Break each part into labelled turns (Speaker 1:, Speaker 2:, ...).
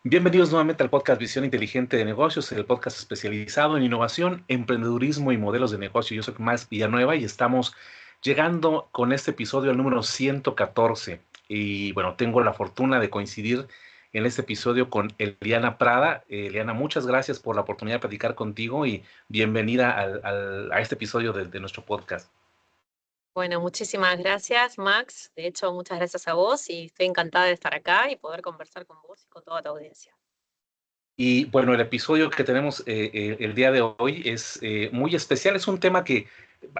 Speaker 1: Bienvenidos nuevamente al podcast Visión Inteligente de Negocios, el podcast especializado en innovación, emprendedurismo y modelos de negocio. Yo soy Max Villanueva y estamos llegando con este episodio al número 114. Y bueno, tengo la fortuna de coincidir en este episodio con Eliana Prada. Eliana, muchas gracias por la oportunidad de platicar contigo y bienvenida a este episodio de nuestro podcast.
Speaker 2: Bueno, muchísimas gracias, Max. De hecho, muchas gracias a vos y estoy encantada de estar acá y poder conversar con vos y con toda tu audiencia.
Speaker 1: Y bueno, el episodio que tenemos el día de hoy es muy especial. Es un tema que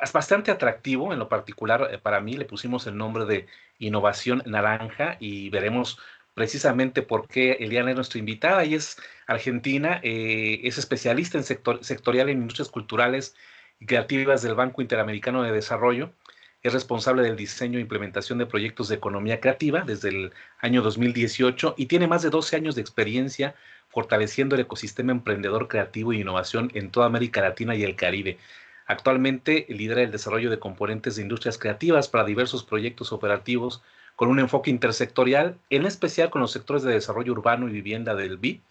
Speaker 1: es bastante atractivo. En lo particular, para mí le pusimos el nombre de Innovación Naranja y veremos precisamente por qué Eliana es nuestra invitada. Ella es argentina, es especialista en sectorial en industrias culturales y creativas del Banco Interamericano de Desarrollo. Es responsable del diseño e implementación de proyectos de economía creativa desde el año 2018 y tiene más de 12 años de experiencia fortaleciendo el ecosistema emprendedor creativo e innovación en toda América Latina y el Caribe. Actualmente lidera el desarrollo de componentes de industrias creativas para diversos proyectos operativos con un enfoque intersectorial, en especial con los sectores de desarrollo urbano y vivienda del BI.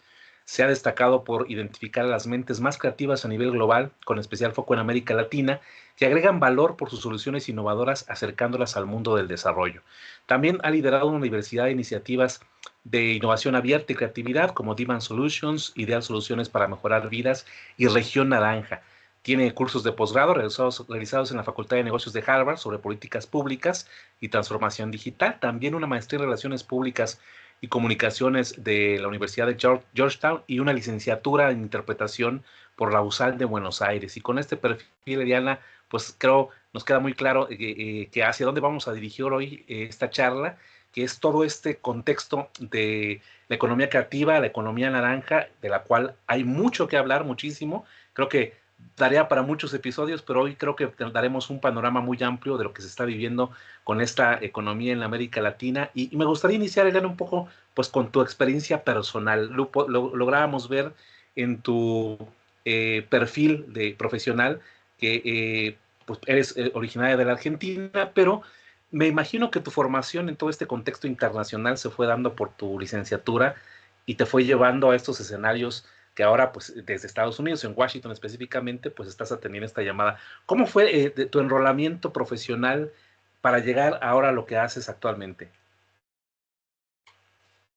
Speaker 1: Se ha destacado por identificar a las mentes más creativas a nivel global, con especial foco en América Latina, que agregan valor por sus soluciones innovadoras acercándolas al mundo del desarrollo. También ha liderado una diversidad de iniciativas de innovación abierta y creatividad como Divan Solutions, Ideal Soluciones para Mejorar Vidas y Región Naranja. Tiene cursos de posgrado realizados en la Facultad de Negocios de Harvard sobre políticas públicas y transformación digital. También una maestría en Relaciones Públicas y Comunicaciones de la Universidad de Georgetown y una licenciatura en Interpretación por la USAL de Buenos Aires. Y con este perfil, Eliana, pues creo nos queda muy claro que hacia dónde vamos a dirigir hoy esta charla, que es todo este contexto de la economía creativa, la economía naranja, de la cual hay mucho que hablar, muchísimo. Creo que daría para muchos episodios, pero hoy creo que daremos un panorama muy amplio de lo que se está viviendo con esta economía en América Latina. Y me gustaría iniciar, Elena, un poco pues con tu experiencia personal. Lográbamos ver en tu perfil de profesional que pues eres originaria de la Argentina, pero me imagino que tu formación en todo este contexto internacional se fue dando por tu licenciatura y te fue llevando a estos escenarios que ahora, pues desde Estados Unidos, en Washington específicamente, pues estás atendiendo esta llamada. ¿Cómo fue tu enrolamiento profesional para llegar ahora a lo que haces actualmente?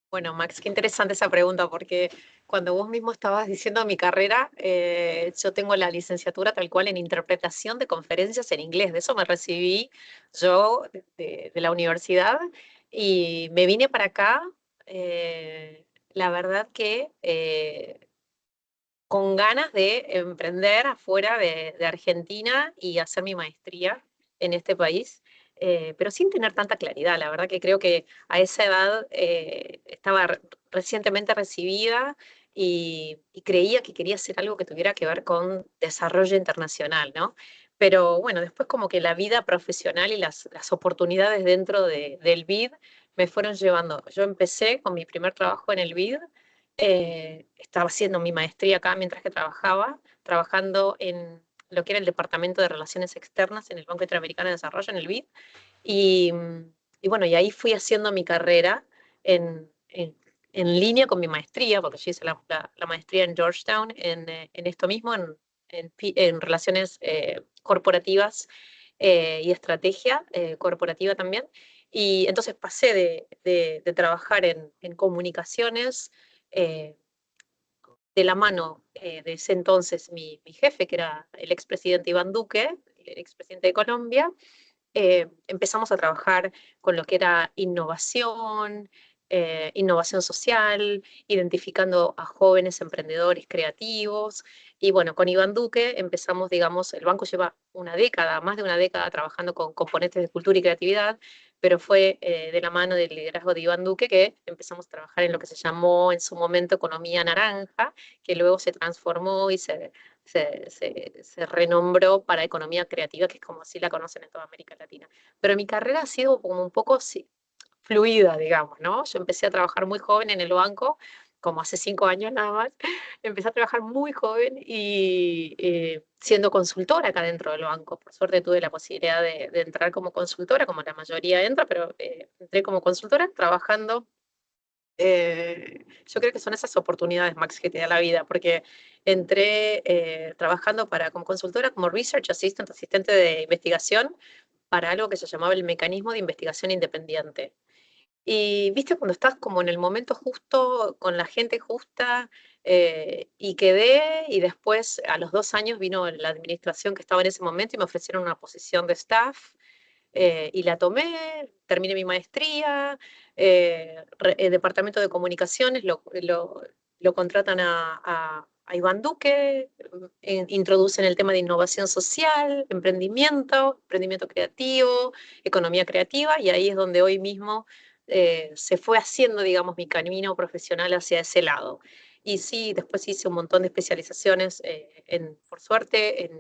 Speaker 2: Bueno, Max, qué interesante esa pregunta porque cuando vos mismo estabas diciendo mi carrera, yo tengo la licenciatura tal cual en interpretación de conferencias en inglés. De eso me recibí yo de la universidad y me vine para acá. La verdad que con ganas de emprender afuera de Argentina y hacer mi maestría en este país, pero sin tener tanta claridad. La verdad que creo que a esa edad estaba recientemente recibida y creía que quería hacer algo que tuviera que ver con desarrollo internacional, ¿no? Pero bueno, después como que la vida profesional y las oportunidades dentro del BID me fueron llevando. Yo empecé con mi primer trabajo en el BID, estaba haciendo mi maestría acá mientras que trabajaba, trabajando en lo que era el Departamento de Relaciones Externas en el Banco Interamericano de Desarrollo, en el BID, y, y bueno, y ahí fui haciendo mi carrera en línea con mi maestría, porque yo hice la maestría en Georgetown en esto mismo, en relaciones corporativas y estrategia corporativa también. Y entonces pasé de trabajar en comunicaciones eh, de la mano de ese entonces mi jefe, que era el expresidente Iván Duque, el expresidente de Colombia. Empezamos a trabajar con lo que era innovación, innovación social, identificando a jóvenes emprendedores creativos. Y bueno, con Iván Duque empezamos, digamos, el banco lleva una década, más de una década trabajando con componentes de cultura y creatividad, pero fue de la mano del liderazgo de Iván Duque que empezamos a trabajar en lo que se llamó en su momento economía naranja, que luego se transformó y se renombró para economía creativa, que es como así la conocen en toda América Latina. Pero mi carrera ha sido como un poco sí, fluida, digamos, ¿no? Yo empecé a trabajar muy joven en el banco, como hace 5 años nada más. Empecé a trabajar muy joven y siendo consultora acá dentro del banco. Por suerte tuve la posibilidad de entrar como consultora, como la mayoría entra, pero entré como consultora trabajando Yo creo que son esas oportunidades, Max, que te da la vida, porque entré trabajando como consultora, como Research Assistant, asistente de investigación, para algo que se llamaba el mecanismo de investigación independiente. Y viste cuando estás como en el momento justo, con la gente justa, y quedé, y después a los 2 años vino la administración que estaba en ese momento y me ofrecieron una posición de staff, y la tomé, terminé mi maestría, el departamento de comunicaciones lo contratan a Iván Duque, introducen el tema de innovación social, emprendimiento creativo, economía creativa, y ahí es donde hoy mismo se fue haciendo, digamos, mi camino profesional hacia ese lado. Y sí, después hice un montón de especializaciones, por suerte,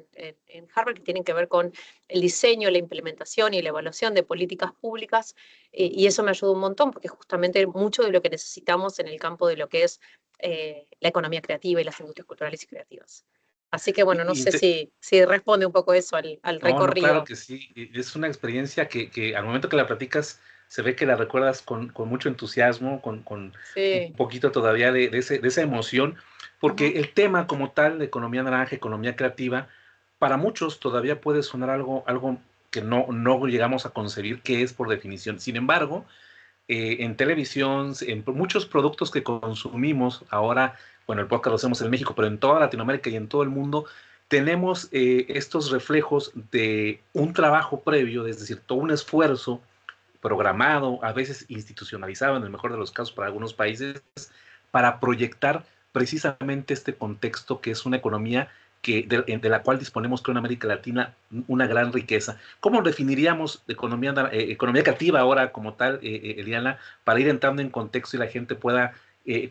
Speaker 2: en Harvard, que tienen que ver con el diseño, la implementación y la evaluación de políticas públicas, y eso me ayudó un montón, porque justamente mucho de lo que necesitamos en el campo de lo que es la economía creativa y las industrias culturales y creativas. Así que bueno, no
Speaker 1: Y, y
Speaker 2: sé
Speaker 1: te-
Speaker 2: si responde un poco eso al
Speaker 1: no, no, claro
Speaker 2: recorrido.
Speaker 1: que sí. Es una experiencia que al momento que la platicas se ve que la recuerdas con mucho entusiasmo, con un
Speaker 2: Sí.
Speaker 1: poquito todavía de esa emoción, porque
Speaker 2: Ujú.
Speaker 1: el tema como tal de economía naranja, economía creativa, para muchos todavía puede sonar algo que no llegamos a concebir que es por definición. Sin embargo, en televisión, en muchos productos que consumimos ahora, bueno, el podcast lo hacemos en México, pero en toda Latinoamérica y en todo el mundo, tenemos estos reflejos de un trabajo previo, es decir, todo un esfuerzo programado, a veces institucionalizado en el mejor de los casos para algunos países, para proyectar precisamente este contexto que es una economía de la cual disponemos, creo, en América Latina una gran riqueza. ¿Cómo definiríamos economía creativa ahora como tal, Eliana, para ir entrando en contexto y la gente pueda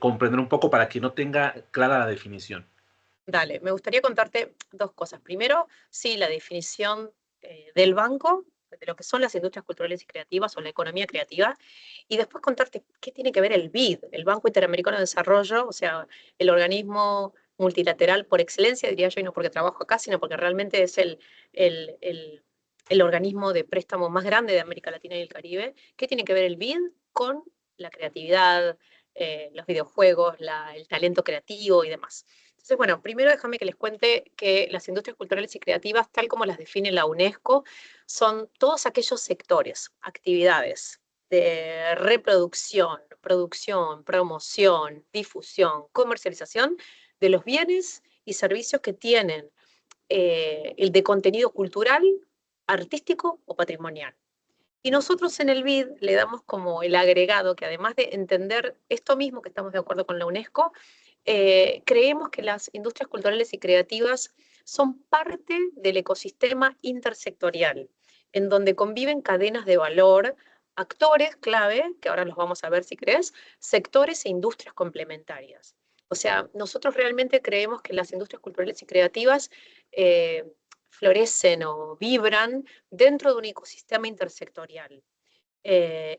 Speaker 1: comprender un poco para que no tenga clara la definición?
Speaker 2: Dale, me gustaría contarte dos cosas. Primero, sí, la definición del banco, de lo que son las industrias culturales y creativas o la economía creativa, y después contarte qué tiene que ver el BID, el Banco Interamericano de Desarrollo, o sea, el organismo multilateral por excelencia, diría yo, y no porque trabajo acá, sino porque realmente es el, el- el organismo de préstamo más grande de América Latina y el Caribe. ¿Qué tiene que ver el BID con la creatividad, los videojuegos, el talento creativo y demás? Entonces, bueno, primero déjame que les cuente que las industrias culturales y creativas, tal como las define la UNESCO, son todos aquellos sectores, actividades de reproducción, producción, promoción, difusión, comercialización de los bienes y servicios que tienen el de contenido cultural, artístico o patrimonial. Y nosotros en el BID le damos como el agregado que, además de entender esto mismo, que estamos de acuerdo con la UNESCO, creemos que las industrias culturales y creativas son parte del ecosistema intersectorial, en donde conviven cadenas de valor, actores clave, que ahora los vamos a ver si crees, sectores e industrias complementarias. O sea, nosotros realmente creemos que las industrias culturales y creativas eh, florecen o vibran dentro de un ecosistema intersectorial,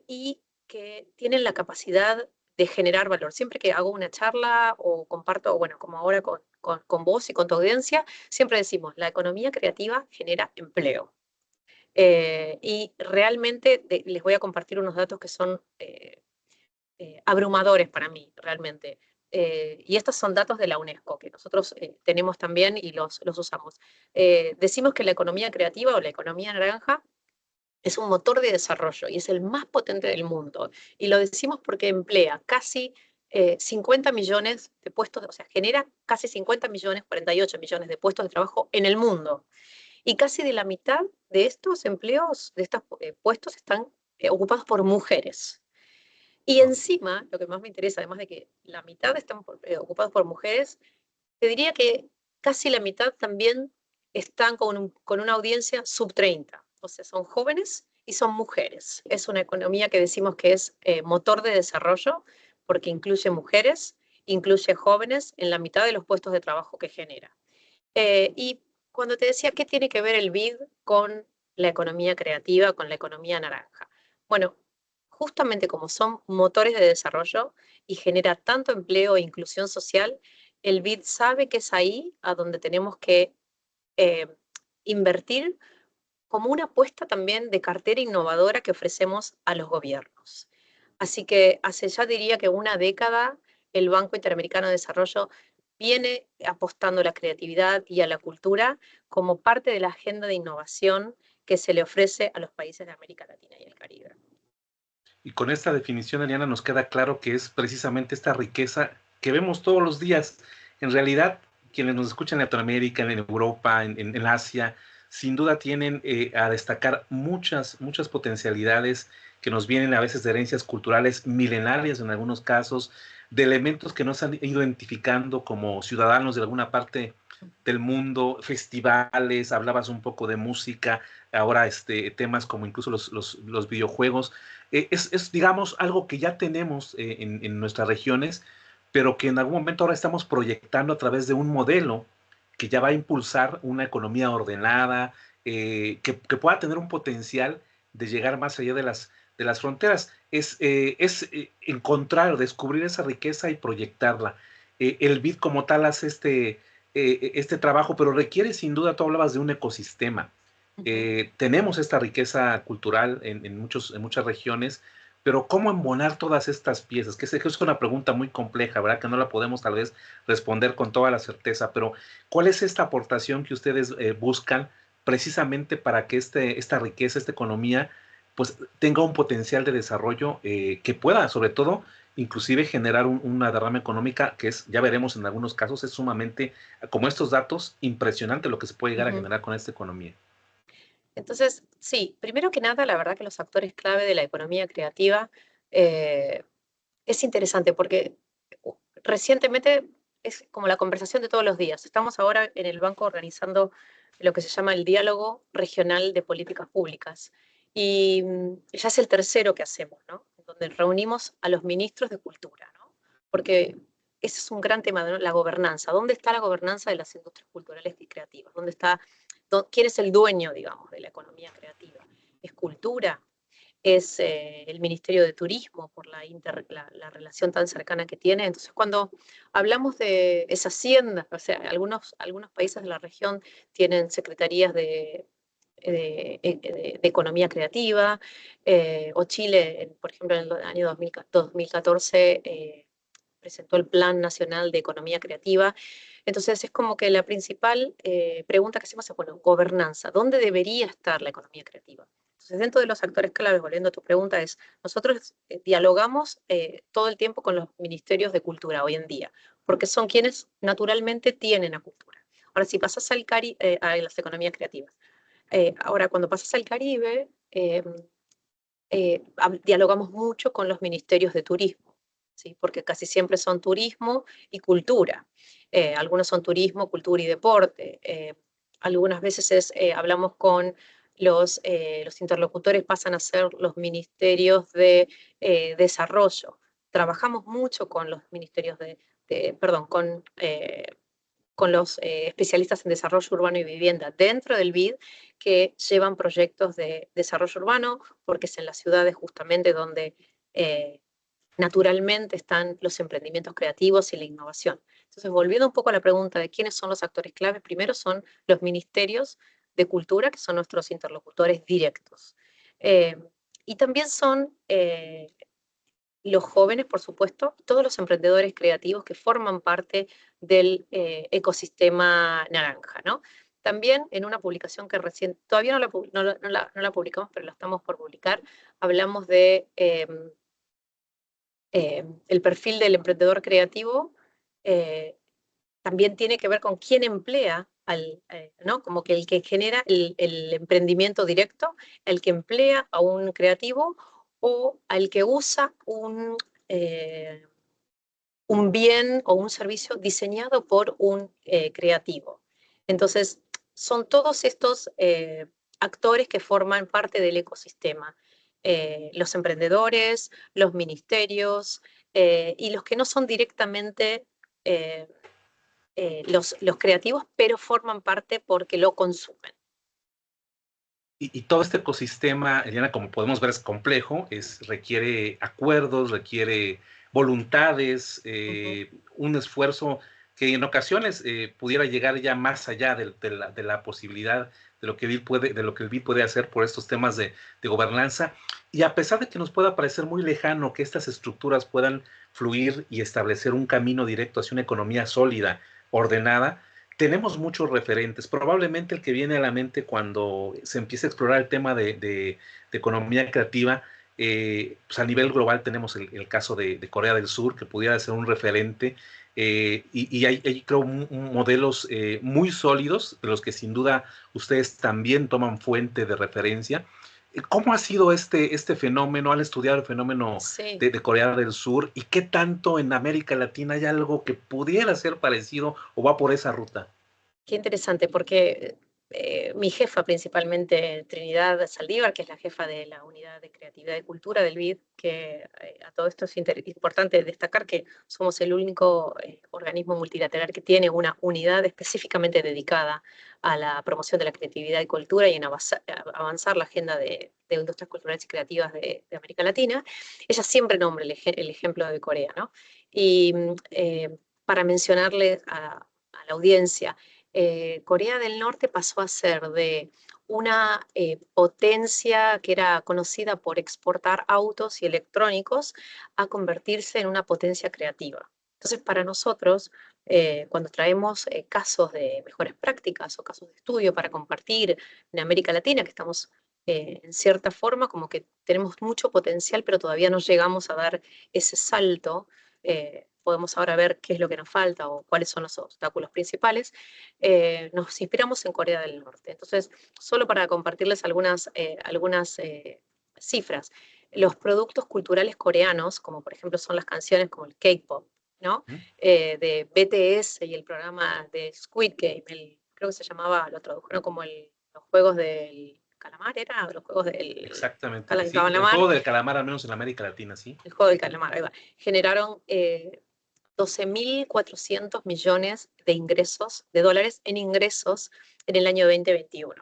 Speaker 2: y que tienen la capacidad de generar valor. Siempre que hago una charla o comparto, bueno, como ahora con vos y con tu audiencia, siempre decimos, la economía creativa genera empleo. Y realmente les voy a compartir unos datos que son abrumadores para mí, realmente. Y estos son datos de la UNESCO, que nosotros tenemos también y los usamos. Decimos que la economía creativa o la economía naranja es un motor de desarrollo y es el más potente del mundo. Y lo decimos porque emplea casi 50 millones de puestos, o sea, genera casi 50 millones, 48 millones de puestos de trabajo en el mundo. Y casi de la mitad de estos empleos, de estos puestos, están ocupados por mujeres. Y
Speaker 1: Wow.
Speaker 2: encima, lo que más me interesa, además de que la mitad están ocupados por mujeres, te diría que casi la mitad también están con una audiencia sub 30. O sea, son jóvenes y son mujeres. Es una economía que decimos que es motor de desarrollo porque incluye mujeres, incluye jóvenes en la mitad de los puestos de trabajo que genera. Y cuando te decía qué tiene que ver el BID con la economía creativa, con la economía naranja. Bueno, justamente como son motores de desarrollo y genera tanto empleo e inclusión social, el BID sabe que es ahí a donde tenemos que eh, invertir como una apuesta también de cartera innovadora que ofrecemos a los gobiernos. Así que hace ya diría que una década el Banco Interamericano de Desarrollo viene apostando a la creatividad y a la cultura como parte de la agenda de innovación que se le ofrece a los países de América Latina y el Caribe.
Speaker 1: Y con esta definición, Eliana, nos queda claro que es precisamente esta riqueza que vemos todos los días. En realidad, quienes nos escuchan en Latinoamérica, en Europa, en Asia, sin duda tienen a destacar muchas potencialidades que nos vienen a veces de herencias culturales milenarias en algunos casos, de elementos que nos han ido identificando como ciudadanos de alguna parte del mundo, festivales, hablabas un poco de música, ahora temas como incluso los videojuegos. Digamos, algo que ya tenemos en nuestras regiones, pero que en algún momento ahora estamos proyectando a través de un modelo que ya va a impulsar una economía ordenada, que pueda tener un potencial de llegar más allá de las fronteras. Es encontrar, descubrir esa riqueza y proyectarla. El BID como tal hace este trabajo, pero requiere sin duda, tú hablabas de un ecosistema. Tenemos esta riqueza cultural en muchas regiones, pero ¿cómo embonar todas estas piezas? Que es una pregunta muy compleja, ¿verdad? Que no la podemos tal vez responder con toda la certeza, pero ¿cuál es esta aportación que ustedes buscan precisamente para que esta riqueza, esta economía, pues tenga un potencial de desarrollo que pueda, sobre todo, inclusive generar una derrama económica que es, ya veremos en algunos casos, es sumamente, como estos datos, impresionante lo que se puede llegar a
Speaker 2: Ujú.
Speaker 1: generar con esta economía?
Speaker 2: Entonces, sí, primero que nada, la verdad que los actores clave de la economía creativa eh, es interesante porque recientemente es como la conversación de todos los días. Estamos ahora en el banco organizando lo que se llama el Diálogo Regional de Políticas Públicas. Y ya es el tercero que hacemos, ¿no? Donde reunimos a los ministros de Cultura, ¿no? Porque ese es un gran tema, ¿no? La gobernanza. ¿Dónde está la gobernanza de las industrias culturales y creativas? ¿Dónde está, quién es el dueño, digamos, de la economía creativa? ¿Es cultura? Es el Ministerio de Turismo por la relación tan cercana que tiene. Entonces, cuando hablamos de esa hacienda, o sea, algunos países de la región tienen secretarías de economía creativa, o Chile, por ejemplo, en el año 2014 presentó el Plan Nacional de Economía Creativa. Entonces, es como que la principal pregunta que hacemos es, bueno, gobernanza, ¿dónde debería estar la economía creativa? Entonces, dentro de los actores claves, volviendo a tu pregunta, es, nosotros dialogamos todo el tiempo con los ministerios de cultura hoy en día, porque son quienes naturalmente tienen a cultura. Ahora, si pasas a las economías creativas, ahora cuando pasas al Caribe, dialogamos mucho con los ministerios de turismo, ¿sí? Porque casi siempre son turismo y cultura. Algunos son turismo, cultura y deporte. Algunas veces hablamos con los interlocutores, pasan a ser los ministerios de desarrollo. Trabajamos mucho con los ministerios perdón, con los especialistas en desarrollo urbano y vivienda dentro del BID que llevan proyectos de desarrollo urbano, porque es en las ciudades justamente donde eh, naturalmente están los emprendimientos creativos y la innovación. Entonces, volviendo un poco a la pregunta de quiénes son los actores clave, primero son los ministerios de cultura, que son nuestros interlocutores directos. Eh, y también son los jóvenes, por supuesto, todos los emprendedores creativos que forman parte del ecosistema naranja, ¿no? También en una publicación que recién, todavía no la publicamos, pero la estamos por publicar, hablamos de el perfil del emprendedor creativo, eh, también tiene que ver con quién emplea ¿no? Como que el que genera el emprendimiento directo, el que emplea a un creativo o al que usa un bien o un servicio diseñado por un creativo. Entonces, son todos estos actores que forman parte del ecosistema. Los emprendedores, los ministerios y los que no son directamente eh, los creativos, pero forman parte porque lo consumen.
Speaker 1: Y todo este ecosistema, Eliana, como podemos ver, es complejo, requiere acuerdos, requiere voluntades,
Speaker 2: Uh -huh.
Speaker 1: un esfuerzo que en ocasiones pudiera llegar ya más allá de la posibilidad de lo que el BID puede hacer por estos temas de gobernanza. Y a pesar de que nos pueda parecer muy lejano que estas estructuras puedan fluir y establecer un camino directo hacia una economía sólida, ordenada, tenemos muchos referentes. Probablemente el que viene a la mente cuando se empieza a explorar el tema de economía creativa, pues a nivel global tenemos el caso de Corea del Sur, que pudiera ser un referente, y hay, creo, modelos muy sólidos, de los que sin duda ustedes también toman fuente de referencia. ¿Cómo ha sido este fenómeno? ¿Han estudiado el fenómeno
Speaker 2: Sí.
Speaker 1: de Corea del Sur? ¿Y qué tanto en América Latina hay algo que pudiera ser parecido o va por esa ruta?
Speaker 2: Qué interesante, porque mi jefa principalmente, Trinidad Saldívar, que es la jefa de la Unidad de Creatividad y Cultura del BID, que a todo esto es importante destacar que somos el único organismo multilateral que tiene una unidad específicamente dedicada a la promoción de la creatividad y cultura y en avanzar la agenda de industrias culturales y creativas de América Latina. Ella siempre nombra el ejemplo de Corea, ¿no? Y para mencionarles a la audiencia, Corea del Norte pasó a ser de una potencia que era conocida por exportar autos y electrónicos a convertirse en una potencia creativa. Entonces, para nosotros, cuando traemos casos de mejores prácticas o casos de estudio para compartir en América Latina, que estamos en cierta forma como que tenemos mucho potencial, pero todavía no llegamos a dar ese salto, podemos ahora ver qué es lo que nos falta o cuáles son los obstáculos principales, nos inspiramos en Corea del Norte. Entonces, solo para compartirles algunas cifras, los productos culturales coreanos, como por ejemplo son las canciones como el K-pop, ¿no?
Speaker 1: ¿Mm?
Speaker 2: De BTS y el programa de Squid Game, creo que se llamaba, lo tradujeron como los juegos del calamar, ¿era? Los juegos del
Speaker 1: Exactamente, sí. El
Speaker 2: calamar,
Speaker 1: juego del calamar, al menos en América Latina, sí.
Speaker 2: el juego del calamar, ahí va. Generaron 12.400 millones de ingresos, de dólares en ingresos en el año 2021.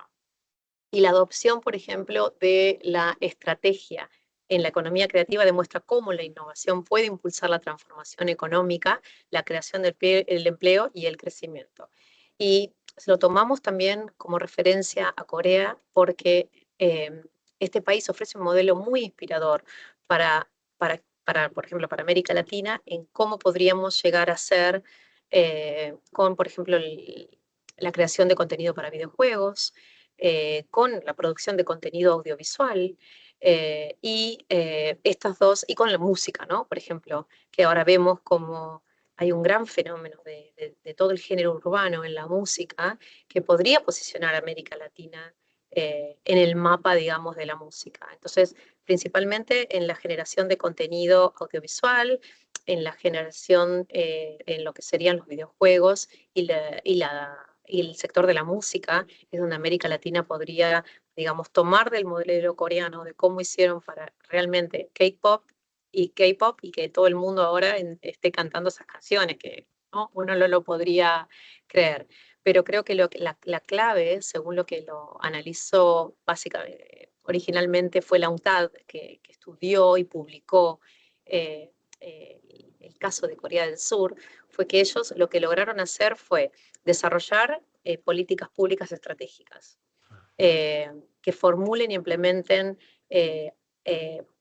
Speaker 2: Y la adopción, por ejemplo, de la estrategia en la economía creativa demuestra cómo la innovación puede impulsar la transformación económica, la creación del el empleo y el crecimiento. Y lo tomamos también como referencia a Corea porque este país ofrece un modelo muy inspirador por ejemplo, para América Latina, en cómo podríamos llegar a ser con, por ejemplo, la creación de contenido para videojuegos, con la producción de contenido audiovisual estas dos, y con la música, ¿no? Por ejemplo, que ahora vemos como hay un gran fenómeno de todo el género urbano en la música que podría posicionar a América Latina en el mapa, digamos, de la música. Entonces, principalmente en la generación de contenido audiovisual, en la generación, en lo que serían los videojuegos y el sector de la música, es donde América Latina podría, digamos, tomar del modelo coreano, de cómo hicieron para realmente K-pop y que todo el mundo ahora esté cantando esas canciones, que ¿no? Uno no lo podría creer. Pero creo que la clave, según lo que lo analizó básicamente, originalmente fue la UNTAD, que estudió y publicó eh, eh, el caso de Corea del Sur, fue que ellos lo que lograron hacer fue desarrollar políticas públicas estratégicas que formulen y implementen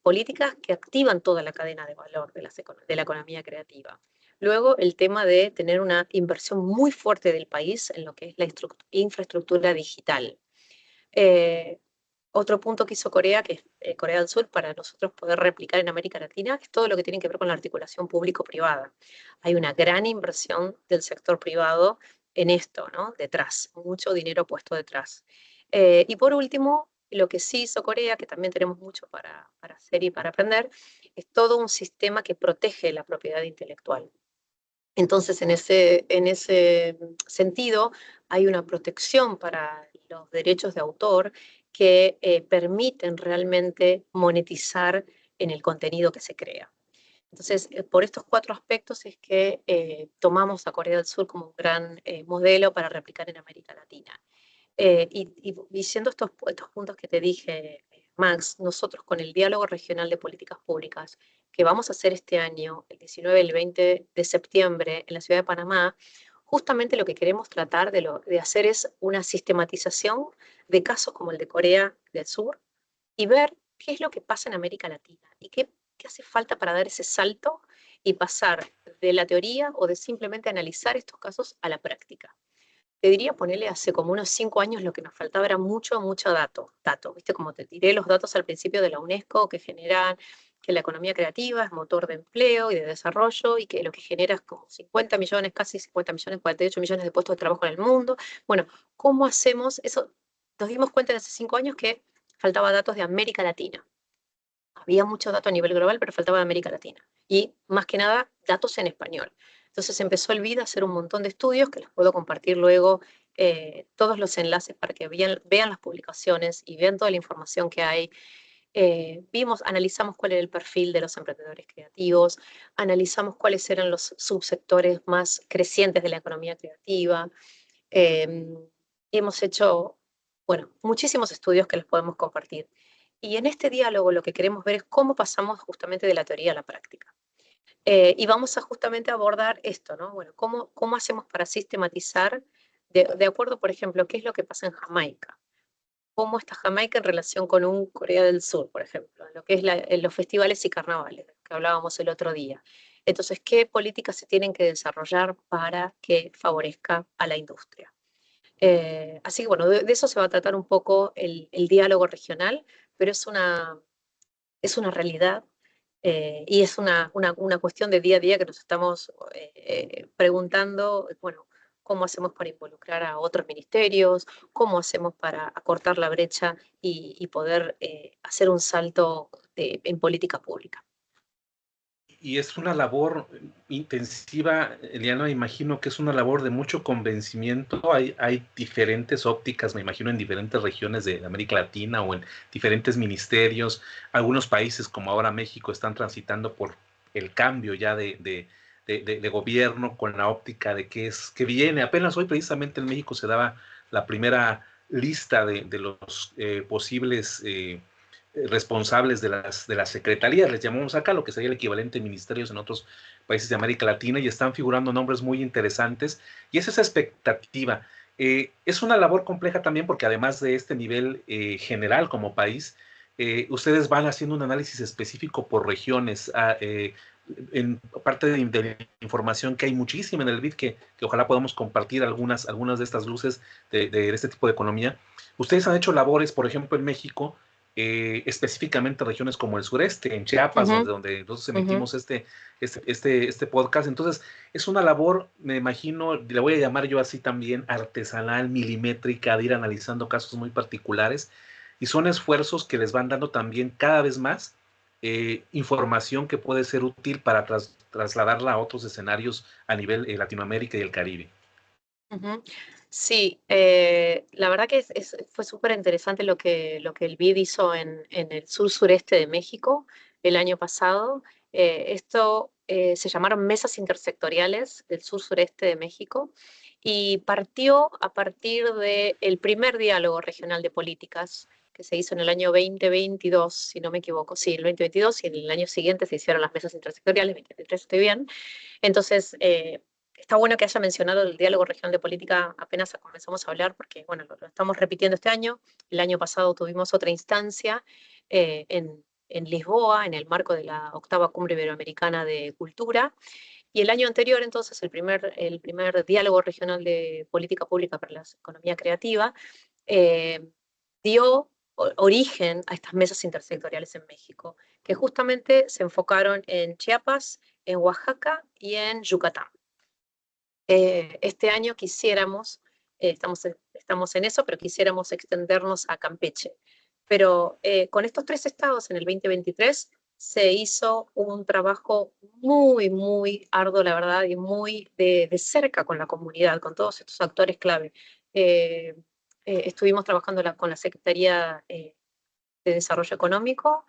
Speaker 2: políticas que activan toda la cadena de valor de la economía creativa. Luego, el tema de tener una inversión muy fuerte del país en lo que es la infraestructura digital. Eh, Otro punto que hizo Corea, que es Corea del Sur, para nosotros poder replicar en América Latina, es todo lo que tiene que ver con la articulación público-privada. Hay una gran inversión del sector privado en esto, ¿no? Detrás, mucho dinero puesto detrás. Y por último, lo que sí hizo Corea, que también tenemos mucho para hacer y para aprender, es todo un sistema que protege la propiedad intelectual. Entonces, en ese sentido, hay una protección para los derechos de autor que permiten realmente monetizar en el contenido que se crea. Entonces, por estos cuatro aspectos es que tomamos a Corea del Sur como un gran modelo para replicar en América Latina. Y diciendo estos puntos que te dije, Max, nosotros con el Diálogo Regional de Políticas Públicas que vamos a hacer este año, el 19 y el 20 de septiembre, en la ciudad de Panamá, justamente lo que queremos tratar de hacer es una sistematización de casos como el de Corea del Sur y ver qué es lo que pasa en América Latina y qué hace falta para dar ese salto y pasar de la teoría o de simplemente analizar estos casos a la práctica. Te diría ponerle hace como unos 5 años lo que nos faltaba era mucho dato, ¿viste? Como te tiré los datos al principio de la UNESCO que generan que la economía creativa es motor de empleo y de desarrollo y que lo que genera es como 50 millones, casi 50 millones, 48 millones de puestos de trabajo en el mundo. Bueno, ¿cómo hacemos eso? Nos dimos cuenta en hace 5 años que faltaba datos de América Latina. Había muchos datos a nivel global, pero faltaba de América Latina. Y más que nada, datos en español. Entonces empezó el BID a hacer un montón de estudios que les puedo compartir luego todos los enlaces para que vean las publicaciones y vean toda la información que hay. Analizamos cuál era el perfil de los emprendedores creativos, analizamos cuáles eran los subsectores más crecientes de la economía creativa. Eh, Hemos hecho, bueno, muchísimos estudios que les podemos compartir. Y en este diálogo lo que queremos ver es cómo pasamos justamente de la teoría a la práctica. Y vamos a justamente abordar esto, ¿no? Bueno, ¿cómo hacemos para sistematizar, de acuerdo, por ejemplo, qué es lo que pasa en Jamaica? ¿Cómo está Jamaica en relación con un Corea del Sur, por ejemplo? En lo que es en los festivales y carnavales, que hablábamos el otro día. Entonces, ¿qué políticas se tienen que desarrollar para que favorezca a la industria? Así que bueno, de eso se va a tratar un poco el diálogo regional, pero es una realidad y es una cuestión de día a día que nos estamos preguntando, bueno, cómo hacemos para involucrar a otros ministerios, cómo hacemos para acortar la brecha y poder hacer un salto en política pública.
Speaker 1: Y es una labor intensiva, Eliana, imagino que es una labor de mucho convencimiento. Hay diferentes ópticas, me imagino, en diferentes regiones de América Latina o en diferentes ministerios. Algunos países, como ahora México, están transitando por el cambio ya de gobierno con la óptica de qué viene. Apenas hoy, precisamente, en México se daba la primera lista de los posibles responsables de las secretarías, les llamamos acá, lo que sería el equivalente a ministerios en otros países de América Latina, y están figurando nombres muy interesantes, y es esa expectativa. Es una labor compleja también porque además de este nivel general como país, ustedes van haciendo un análisis específico por regiones, en parte de la información que hay muchísima en el BID, que ojalá podamos compartir algunas de estas luces de este tipo de economía. Ustedes han hecho labores, por ejemplo, en México, específicamente regiones como el sureste, en Chiapas,
Speaker 2: Ujú,
Speaker 1: donde nosotros
Speaker 2: ujú.
Speaker 1: emitimos este podcast. Entonces, es una labor, me imagino, le voy a llamar yo así también, artesanal, milimétrica, de ir analizando casos muy particulares, y son esfuerzos que les van dando también cada vez más información que puede ser útil para trasladarla a otros escenarios a nivel Latinoamérica y el Caribe.
Speaker 2: Ujú. Sí, la verdad que fue súper interesante lo que el BID hizo en el sur-sureste de México el año pasado. Esto se llamaron mesas intersectoriales del sur-sureste de México y partió a partir del primer diálogo regional de políticas que se hizo en el año 2022, si no me equivoco. Sí, el 2022 y en el año siguiente se hicieron las mesas intersectoriales, 2023 estoy bien. Entonces, está bueno que haya mencionado el diálogo regional de política apenas comenzamos a hablar, porque bueno, lo estamos repitiendo este año. El año pasado tuvimos otra instancia en Lisboa, en el marco de la octava Cumbre Iberoamericana de Cultura. Y el año anterior, entonces, el primer diálogo regional de política pública para la economía creativa eh, dio origen a estas mesas intersectoriales en México, que justamente se enfocaron en Chiapas, en Oaxaca y en Yucatán. Este año estamos en eso, pero quisiéramos extendernos a Campeche. Pero con estos tres estados en el 2023 se hizo un trabajo muy, muy arduo, la verdad, y muy de cerca con la comunidad, con todos estos actores clave. Eh, Estuvimos trabajando con la Secretaría de Desarrollo Económico,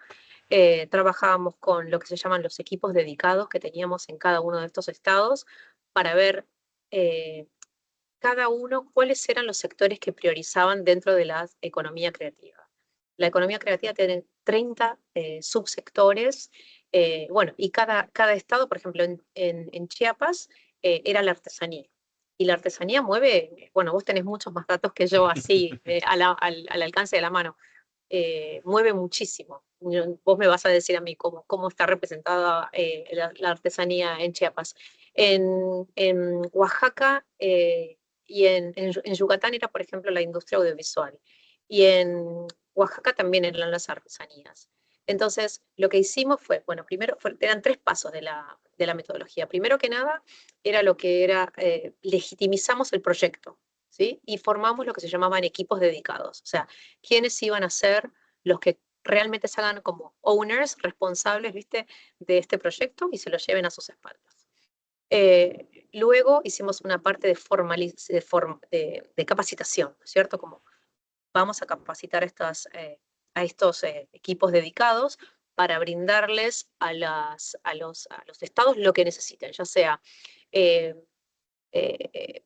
Speaker 2: trabajábamos con lo que se llaman los equipos dedicados que teníamos en cada uno de estos estados para ver eh, cada uno cuáles eran los sectores que priorizaban dentro de la economía creativa. La economía creativa tiene 30 subsectores, bueno, y cada estado, por ejemplo, en Chiapas, era la artesanía. y la artesanía mueve, bueno, vos tenés muchos más datos que yo así, al alcance de la mano, mueve muchísimo. Vos me vas a decir a mí cómo está representada la artesanía en Chiapas. En Oaxaca y en Yucatán era, por ejemplo, la industria audiovisual. Y en Oaxaca también eran las artesanías. Entonces, lo que hicimos fue, bueno, primero eran tres pasos de la metodología. Primero que nada, era lo que era, legitimizamos el proyecto, ¿sí? Y formamos lo que se llamaban equipos dedicados. O sea, quiénes iban a ser los que realmente se hagan como owners, responsables, ¿viste?, de este proyecto y se lo lleven a sus espaldas. Luego hicimos una parte de capacitación, ¿cierto? Como vamos a capacitar a estos equipos dedicados para brindarles a los estados lo que necesiten, ya sea eh, eh,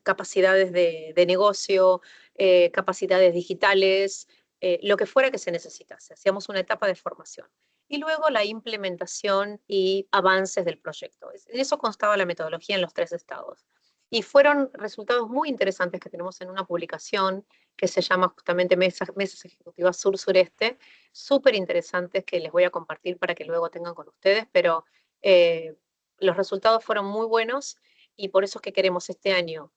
Speaker 2: capacidades de negocio, capacidades digitales, lo que fuera que se necesitase. Hacíamos una etapa de formación. Y luego la implementación y avances del proyecto. En eso constaba la metodología en los tres estados. Y fueron resultados muy interesantes que tenemos en una publicación que se llama justamente Mesas Ejecutivas Sur-Sureste, súper interesantes que les voy a compartir para que luego tengan con ustedes, pero los resultados fueron muy buenos y por eso es que queremos este año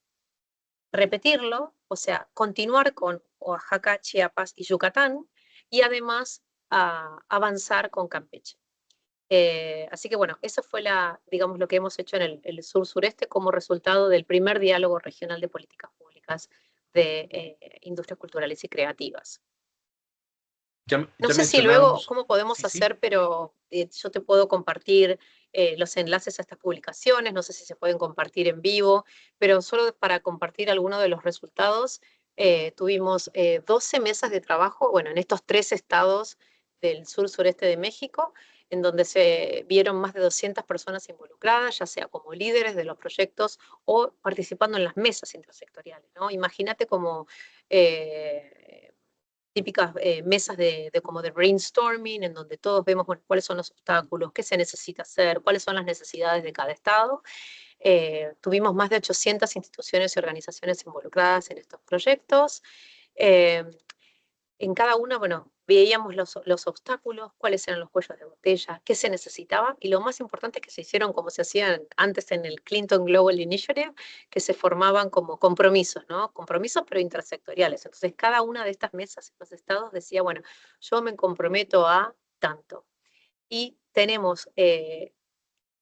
Speaker 2: repetirlo, o sea, continuar con Oaxaca, Chiapas y Yucatán, y además avanzar con Campeche. Así que bueno, eso fue digamos, lo que hemos hecho en el sur-sureste como resultado del primer diálogo regional de políticas públicas de industrias culturales y creativas. No
Speaker 1: Ya
Speaker 2: sé si luego
Speaker 1: mencionábamos,
Speaker 2: cómo podemos
Speaker 1: sí, sí.
Speaker 2: hacer, pero yo te puedo compartir los enlaces a estas publicaciones, no sé si se pueden compartir en vivo, pero solo para compartir algunos de los resultados, tuvimos 12 mesas de trabajo, bueno, en estos tres estados del sur-sureste de México, en donde se vieron más de 200 personas involucradas, ya sea como líderes de los proyectos o participando en las mesas intersectoriales, ¿no? Imagínate como típicas mesas como de brainstorming, en donde todos vemos, bueno, cuáles son los obstáculos, qué se necesita hacer, cuáles son las necesidades de cada estado. Tuvimos más de 800 instituciones y organizaciones involucradas en estos proyectos. Eh, en cada una, bueno, veíamos los obstáculos, cuáles eran los cuellos de botella, qué se necesitaba, y lo más importante es que se hicieron como se hacían antes en el Clinton Global Initiative, que se formaban como compromisos, ¿no? Compromisos pero intersectoriales. Entonces, cada una de estas mesas en los estados decía, bueno, yo me comprometo a tanto. Y tenemos que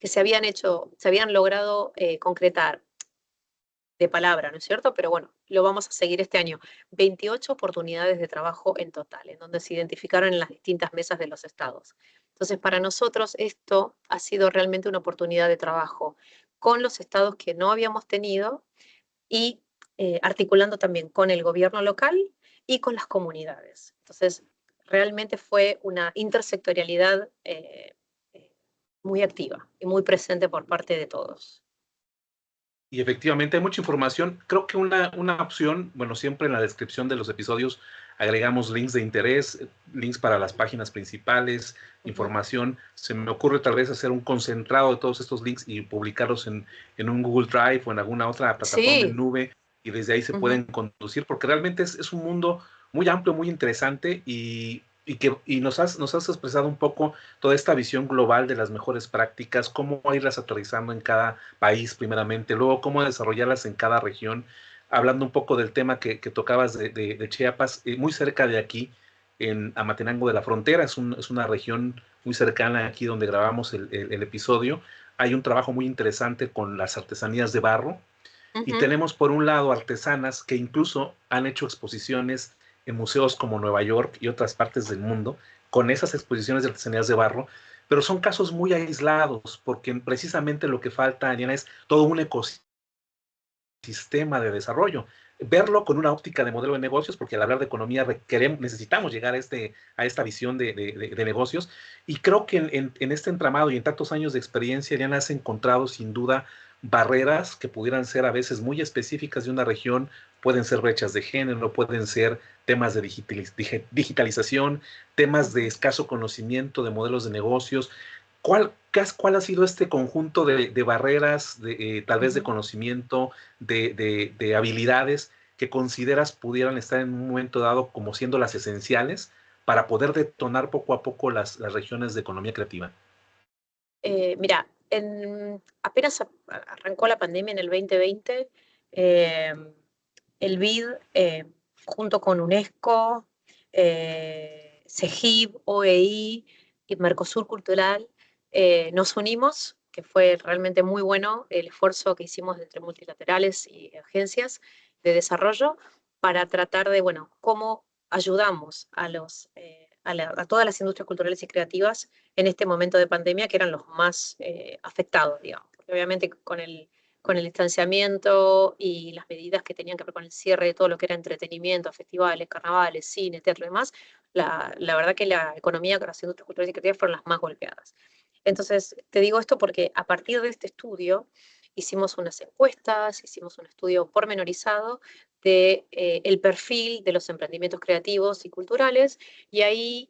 Speaker 2: se habían logrado concretar de palabra, ¿no es cierto? Pero bueno, lo vamos a seguir este año. 28 oportunidades de trabajo en total, en donde se identificaron en las distintas mesas de los estados. Entonces, para nosotros esto ha sido realmente una oportunidad de trabajo con los estados que no habíamos tenido y articulando también con el gobierno local y con las comunidades. Entonces, realmente fue una intersectorialidad muy activa y muy presente por parte de todos.
Speaker 1: Y efectivamente hay mucha información. Creo que una opción, bueno, siempre en la descripción de los episodios agregamos links de interés, links para las páginas principales,
Speaker 2: Ujú.
Speaker 1: información. Se me ocurre tal vez hacer un concentrado de todos estos links y publicarlos en un Google Drive o en alguna otra plataforma en
Speaker 2: Sí.
Speaker 1: nube y desde ahí se
Speaker 2: Ujú.
Speaker 1: pueden conducir, porque realmente es un mundo muy amplio, muy interesante y nos has expresado un poco toda esta visión global de las mejores prácticas, cómo irlas aterrizando en cada país primeramente, luego cómo desarrollarlas en cada región. Hablando un poco del tema que tocabas de Chiapas, muy cerca de aquí, en Amatenango de la Frontera, es una región muy cercana aquí donde grabamos el episodio. Hay un trabajo muy interesante con las artesanías de barro y
Speaker 2: Ujú.
Speaker 1: tenemos por un lado artesanas que incluso han hecho exposiciones en museos como Nueva York y otras partes del mundo con esas exposiciones de artesanías de barro, pero son casos muy aislados porque precisamente lo que falta, Ariana, es todo un ecosistema de desarrollo. Verlo con una óptica de modelo de negocios, porque al hablar de economía necesitamos llegar a esta visión de negocios. Y creo que en este entramado y en tantos años de experiencia, Ariana, has encontrado sin duda barreras que pudieran ser a veces muy específicas de una región, pueden ser brechas de género, pueden ser temas de digitalización, temas de
Speaker 2: Ujú.
Speaker 1: escaso conocimiento de modelos de negocios, ¿Cuál ha sido este conjunto de barreras, tal vez de
Speaker 2: Ujú.
Speaker 1: conocimiento, de habilidades que consideras pudieran estar en un momento dado como siendo las esenciales para poder detonar poco a poco las regiones de economía creativa?
Speaker 2: Mira, apenas arrancó la pandemia en el 2020, em, el BID, junto con UNESCO, CEGIP, OEI y Mercosur Cultural, nos unimos, que fue realmente muy bueno el esfuerzo que hicimos entre multilaterales y agencias de desarrollo para tratar de, bueno, cómo ayudamos a todas las industrias culturales y creativas en este momento de pandemia, que eran los más afectados, digamos. Porque obviamente con el distanciamiento y las medidas que tenían que ver con el cierre de todo lo que era entretenimiento, festivales, carnavales, cine, teatro y demás, la verdad que la economía con las industrias culturales y creativas fueron las más golpeadas. Entonces, te digo esto porque a partir de este estudio hicimos unas encuestas, hicimos un estudio pormenorizado de el perfil de los emprendimientos creativos y culturales, y ahí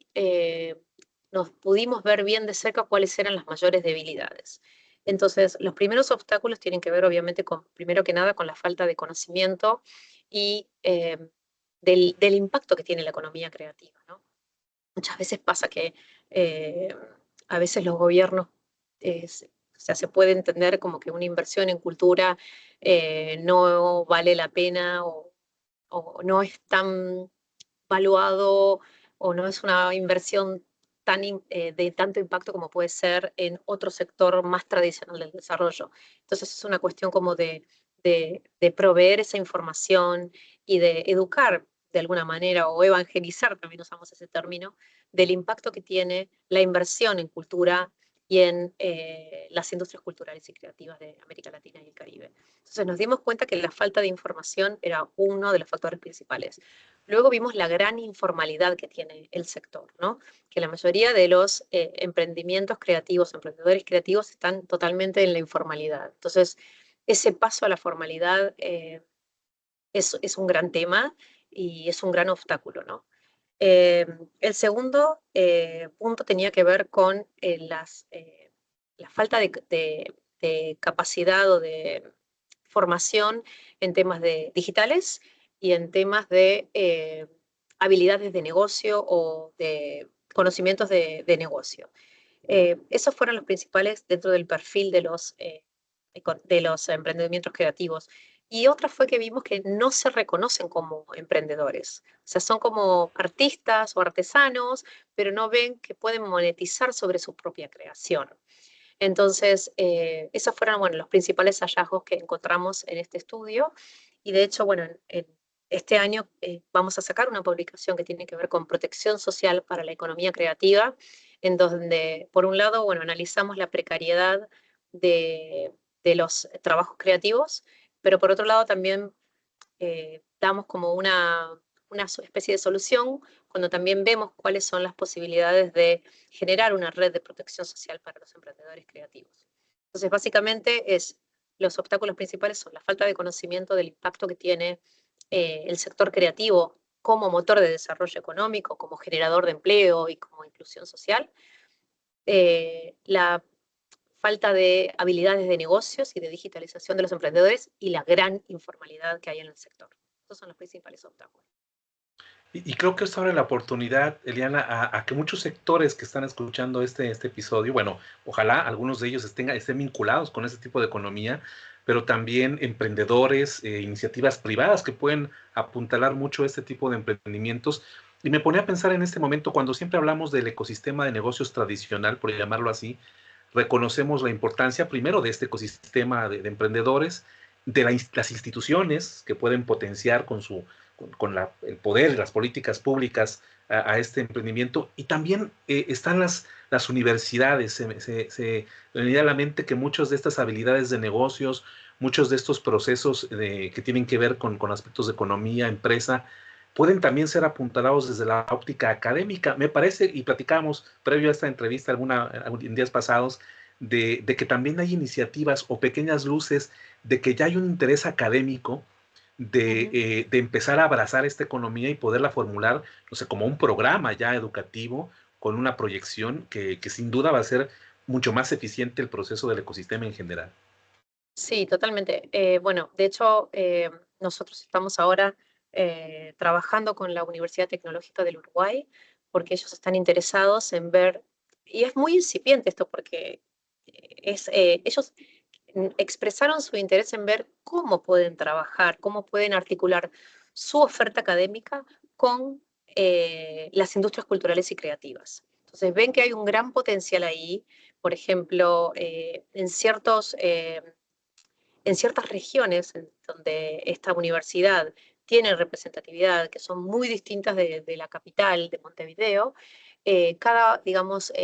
Speaker 2: nos pudimos ver bien de cerca cuáles eran las mayores debilidades. Entonces, los primeros obstáculos tienen que ver, obviamente, primero que nada, con la falta de conocimiento y del impacto que tiene la economía creativa, ¿no? Muchas veces pasa que eh, a veces los gobiernos, o sea, se puede entender como que una inversión en cultura no vale la pena o no es tan valuado o no es una inversión de tanto impacto como puede ser en otro sector más tradicional del desarrollo. Entonces es una cuestión como de proveer esa información y de educar de alguna manera o evangelizar, también usamos ese término, del impacto que tiene la inversión en cultura y en las industrias culturales y creativas de América Latina y el Caribe. Entonces nos dimos cuenta que la falta de información era uno de los factores principales. Luego vimos la gran informalidad que tiene el sector, ¿no? Que la mayoría de los emprendimientos creativos, emprendedores creativos, están totalmente en la informalidad. Entonces, ese paso a la formalidad es un gran tema y es un gran obstáculo, ¿no? Eh, el segundo punto tenía que ver con la falta de capacidad o de formación en temas de digitales y en temas de habilidades de negocio o de conocimientos de negocio. Esos fueron los principales dentro del perfil de los emprendimientos creativos. Y otra fue que vimos que no se reconocen como emprendedores. O sea, son como artistas o artesanos, pero no ven que pueden monetizar sobre su propia creación. Entonces, esos fueron, bueno, los principales hallazgos que encontramos en este estudio. Y de hecho, bueno, en este año vamos a sacar una publicación que tiene que ver con protección social para la economía creativa, en donde, por un lado, bueno, analizamos la precariedad de los trabajos creativos, pero por otro lado también damos como una especie de solución cuando también vemos cuáles son las posibilidades de generar una red de protección social para los emprendedores creativos. Entonces, básicamente los obstáculos principales son la falta de conocimiento del impacto que tiene el sector creativo como motor de desarrollo económico, como generador de empleo y como inclusión social, la falta de habilidades de negocios y de digitalización de los emprendedores y la gran informalidad que hay en el sector. Estos son los principales obstáculos.
Speaker 1: Y creo que esto abre la oportunidad, Eliana, a que muchos sectores que están escuchando este episodio, bueno, ojalá algunos de ellos estén vinculados con este tipo de economía, pero también emprendedores, iniciativas privadas que pueden apuntalar mucho este tipo de emprendimientos. Y me ponía a pensar en este momento, cuando siempre hablamos del ecosistema de negocios tradicional, por llamarlo así, reconocemos la importancia primero de este ecosistema de emprendedores, de las instituciones que pueden potenciar con el poder y las políticas públicas este emprendimiento, y también están las universidades. Me viene a la mente que muchas de estas habilidades de negocios, muchos de estos procesos que tienen que ver con aspectos de economía, empresa, pueden también ser apuntalados desde la óptica académica. Me parece, y platicamos previo a esta entrevista en días pasados, de que también hay iniciativas o pequeñas luces de que ya hay un interés académico
Speaker 2: Ujú.
Speaker 1: de empezar a abrazar esta economía y poderla formular, no sé, como un programa ya educativo con una proyección que sin duda va a ser mucho más eficiente el proceso del ecosistema en general.
Speaker 2: Sí, totalmente. Bueno, de hecho, nosotros estamos ahora trabajando con la Universidad Tecnológica del Uruguay porque ellos están interesados en ver, y es muy incipiente esto porque ellos expresaron su interés en ver cómo pueden trabajar, cómo pueden articular su oferta académica con las industrias culturales y creativas. Entonces ven que hay un gran potencial ahí, por ejemplo, en ciertas regiones en donde esta universidad tiene representatividad, que son muy distintas de la capital, de Montevideo, cada, digamos, a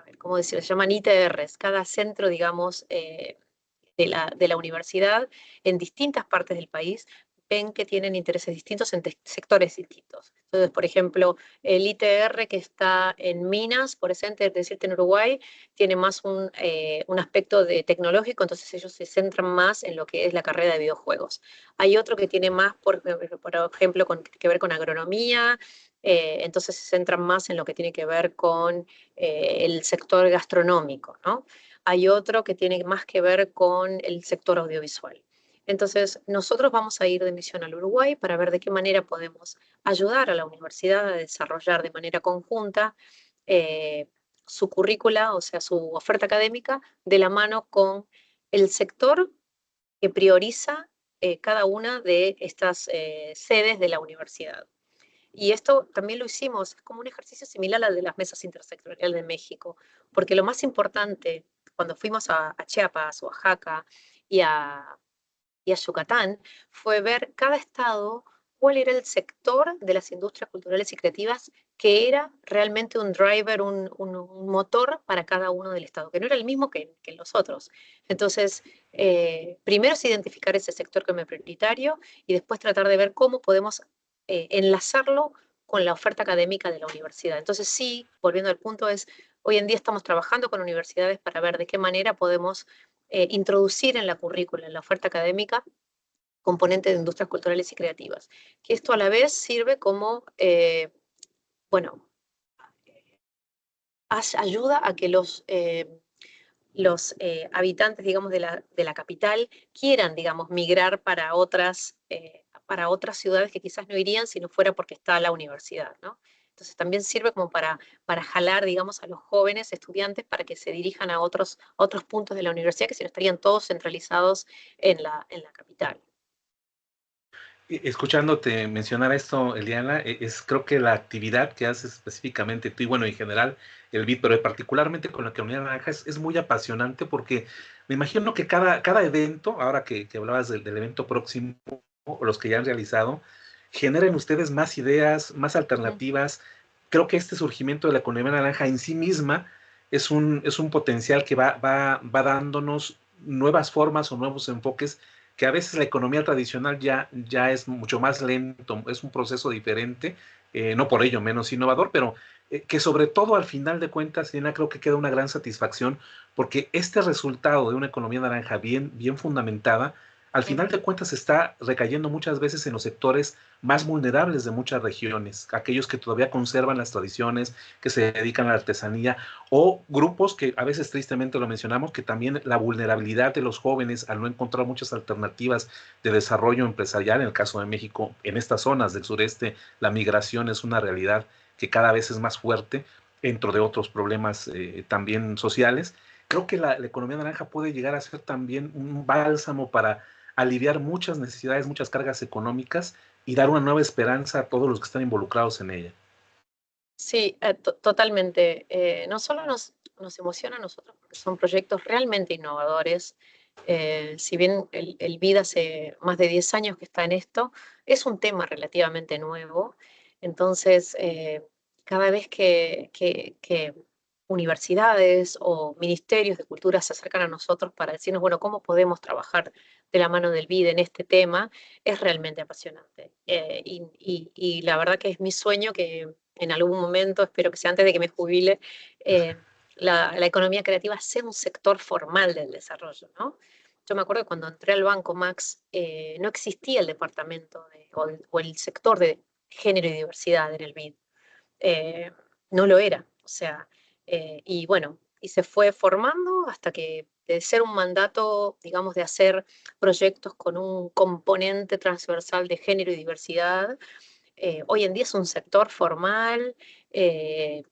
Speaker 2: ver, ¿cómo decirlo? Se llaman ITRs, cada centro, digamos, de la universidad en distintas partes del país ven que tienen intereses distintos en sectores distintos. Entonces, por ejemplo, el ITR que está en Minas, por decirte en Uruguay, tiene más un aspecto de tecnológico, entonces ellos se centran más en lo que es la carrera de videojuegos. Hay otro que tiene más, por ejemplo, que ver con agronomía, entonces se centran más en lo que tiene que ver con el sector gastronómico, ¿no? Hay otro que tiene más que ver con el sector audiovisual. Entonces, nosotros vamos a ir de misión al Uruguay para ver de qué manera podemos ayudar a la universidad a desarrollar de manera conjunta eh, su currícula, o sea, su oferta académica, de la mano con el sector que prioriza cada una de estas sedes de la universidad. Y esto también lo hicimos, es como un ejercicio similar al de las mesas intersectoriales de México, porque lo más importante cuando fuimos a Chiapas, Oaxaca y a Yucatán fue ver cada estado cuál era el sector de las industrias culturales y creativas que era realmente un driver, un motor para cada uno del estado, que no era el mismo que los otros. Entonces, primero es identificar ese sector como prioritario y después tratar de ver cómo podemos enlazarlo con la oferta académica de la universidad. Entonces, sí, volviendo al punto, hoy en día estamos trabajando con universidades para ver de qué manera podemos introducir en la currícula, en la oferta académica, componentes de industrias culturales y creativas. Que esto a la vez sirve como, bueno, ayuda a que los habitantes, digamos, de la capital quieran, digamos, migrar para otras ciudades que quizás no irían si no fuera porque está la universidad, ¿no? Entonces también sirve como para jalar, digamos, a los jóvenes estudiantes para que se dirijan a otros puntos de la universidad que si no estarían todos centralizados en la capital.
Speaker 1: Escuchándote mencionar esto, Eliana, es creo que la actividad que haces específicamente tú y bueno, en general el BID, pero particularmente con la Comunidad Naranja es muy apasionante porque me imagino que cada evento, ahora que hablabas del evento próximo, o los que ya han realizado, generen ustedes más ideas, más
Speaker 2: Mm.
Speaker 1: alternativas. Creo que este surgimiento de la Economía Naranja en sí misma es un potencial que va dándonos nuevas formas o nuevos enfoques que a veces la economía tradicional ya es mucho más lento, es un proceso diferente, no por ello menos innovador, pero que sobre todo al final de cuentas, Elena, creo que queda una gran satisfacción porque este resultado de una economía naranja bien fundamentada, al final de cuentas está recayendo muchas veces en los sectores más vulnerables de muchas regiones, aquellos que todavía conservan las tradiciones, que se dedican a la artesanía, o grupos que a veces tristemente lo mencionamos, que también la vulnerabilidad de los jóvenes al no encontrar muchas alternativas de desarrollo empresarial, en el caso de México, en estas zonas del sureste, la migración es una realidad que cada vez es más fuerte, dentro de otros problemas también sociales. Creo que la economía naranja puede llegar a ser también un bálsamo para aliviar muchas necesidades, muchas cargas económicas y dar una nueva esperanza a todos los que están involucrados en ella.
Speaker 2: Sí, totalmente. No solo nos emociona a nosotros porque son proyectos realmente innovadores. Si bien el BID hace más de 10 años que está en esto, es un tema relativamente nuevo. Entonces, cada vez que universidades o ministerios de cultura se acercan a nosotros para decirnos, bueno, ¿cómo podemos trabajar de la mano del BID en este tema? Es realmente apasionante. Y la verdad que es mi sueño que en algún momento, espero que sea antes de que me jubile, eh, la economía creativa sea un sector formal del desarrollo, ¿no? Yo me acuerdo que cuando entré al banco Max, no existía el departamento o el sector de género y diversidad en el BID. No lo era. O sea, Y bueno, y se fue formando hasta que de ser un mandato, digamos, de hacer proyectos con un componente transversal de género y diversidad, hoy en día es un sector formal, eh,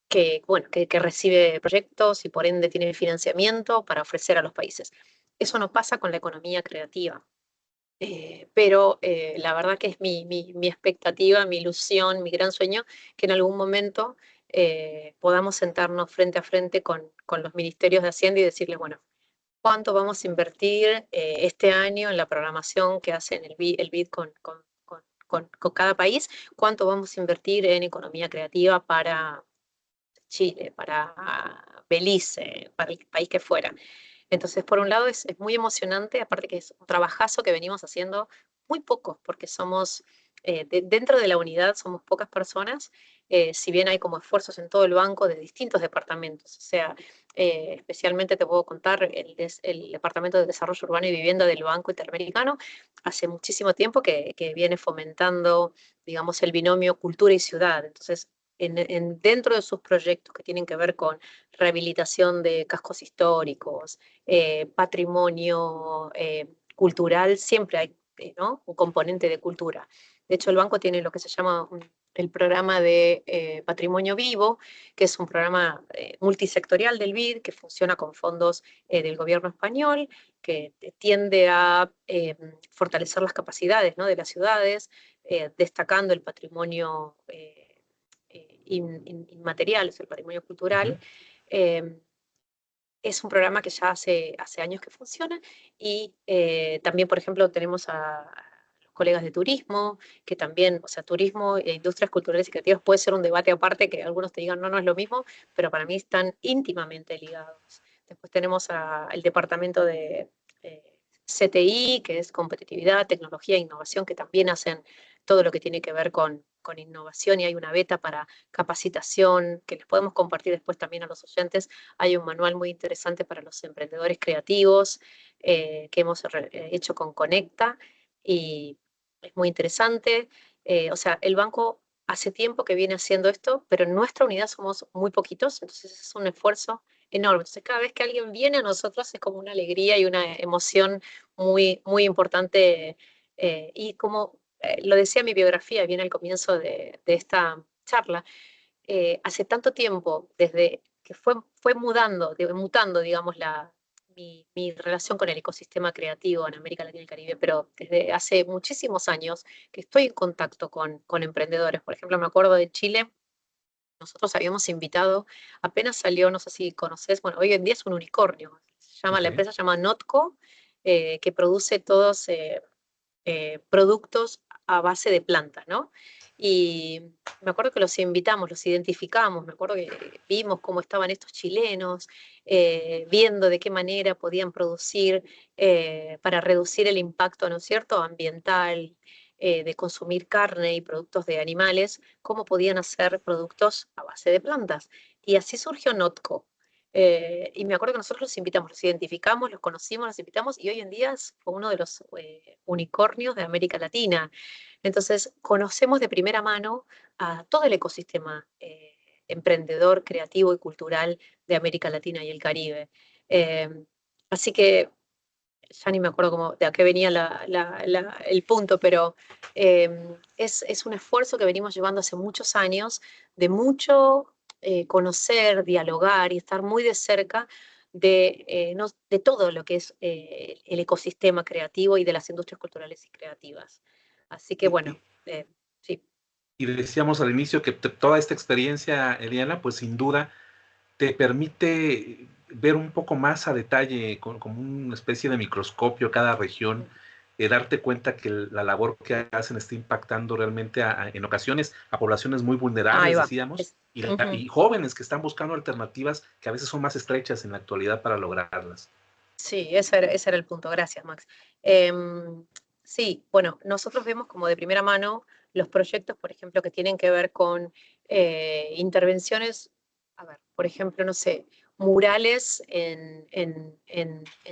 Speaker 2: que, bueno, que recibe proyectos y por ende tiene financiamiento para ofrecer a los países. Eso no pasa con la economía creativa. Pero la verdad que es mi expectativa, mi ilusión, mi gran sueño, que en algún momento podamos sentarnos frente a frente con los ministerios de Hacienda y decirles, bueno, ¿cuánto vamos a invertir este año en la programación que hacen el BID con cada país? ¿Cuánto vamos a invertir en economía creativa para Chile, para Belice, para el país que fuera? Entonces, por un lado, es muy emocionante, aparte que es un trabajazo que venimos haciendo muy pocos, porque somos, dentro de la unidad somos pocas personas, si bien hay como esfuerzos en todo el banco de distintos departamentos. O sea, especialmente te puedo contar el Departamento de Desarrollo Urbano y Vivienda del Banco Interamericano, hace muchísimo tiempo que viene fomentando, digamos, el binomio cultura y ciudad. Entonces, dentro de sus proyectos que tienen que ver con rehabilitación de cascos históricos, patrimonio cultural, siempre hay, ¿no?, un componente de cultura. De hecho, el banco tiene lo que se llama el programa de Patrimonio Vivo, que es un programa multisectorial del BID que funciona con fondos del gobierno español, que tiende a fortalecer las capacidades, ¿no?, de las ciudades, destacando el patrimonio inmaterial, es el patrimonio cultural.
Speaker 1: Ujú.
Speaker 2: Eh, es un programa que ya hace años que funciona y también, por ejemplo, tenemos a los colegas de turismo, que también, o sea, turismo e industrias culturales y creativas puede ser un debate aparte, que algunos te digan, no, no es lo mismo, pero para mí están íntimamente ligados. Después tenemos el departamento de CTI, que es competitividad, tecnología e innovación, que también hacen todo lo que tiene que ver con innovación, y hay una beta para capacitación que les podemos compartir después también a los oyentes. Hay un manual muy interesante para los emprendedores creativos que hemos hecho con Conecta y es muy interesante. O sea, el banco hace tiempo que viene haciendo esto, pero en nuestra unidad somos muy poquitos, entonces es un esfuerzo enorme. Entonces, cada vez que alguien viene a nosotros es como una alegría y una emoción muy, muy importante. Y como lo decía mi biografía bien al comienzo de esta charla, hace tanto tiempo, desde que fue mutando, digamos, mi relación con el ecosistema creativo en América Latina y el Caribe, pero desde hace muchísimos años que estoy en contacto con emprendedores. Por ejemplo, me acuerdo de Chile, nosotros habíamos invitado, apenas salió, no sé si conoces, bueno, hoy en día es un unicornio, la
Speaker 1: Ok.
Speaker 2: empresa se llama Notco, que produce todos productos a base de plantas, ¿no? Y me acuerdo que los invitamos, los identificamos, me acuerdo que vimos cómo estaban estos chilenos, viendo de qué manera podían producir para reducir el impacto, ¿no es cierto?, ambiental, de consumir carne y productos de animales, cómo podían hacer productos a base de plantas. Y así surgió Notco. Y me acuerdo que nosotros los invitamos, los identificamos, los conocimos, los invitamos, y hoy en día es uno de los unicornios de América Latina. Entonces, conocemos de primera mano a todo el ecosistema emprendedor, creativo y cultural de América Latina y el Caribe. Eh, Así que ya ni me acuerdo cómo, de a qué venía el punto, pero es un esfuerzo que venimos llevando hace muchos años, de mucho conocer, dialogar y estar muy de cerca de todo lo que es el ecosistema creativo y de las industrias culturales y creativas. Así que
Speaker 1: Y,
Speaker 2: bueno,
Speaker 1: y-
Speaker 2: sí.
Speaker 1: y decíamos al inicio que toda esta experiencia, Eliana, pues sin duda te permite ver un poco más a detalle, como una especie de microscopio cada región, darte cuenta que la labor que hacen está impactando realmente en ocasiones a poblaciones muy
Speaker 2: Ahí
Speaker 1: vulnerables,
Speaker 2: va.
Speaker 1: decíamos,
Speaker 2: Ujú.
Speaker 1: y jóvenes que están buscando alternativas que a veces son más estrechas en la actualidad para lograrlas.
Speaker 2: Sí, ese era el punto. Gracias, Max. Em, sí, bueno, nosotros vemos como de primera mano los proyectos, por ejemplo, que tienen que ver con intervenciones, a ver, por ejemplo, no sé, murales en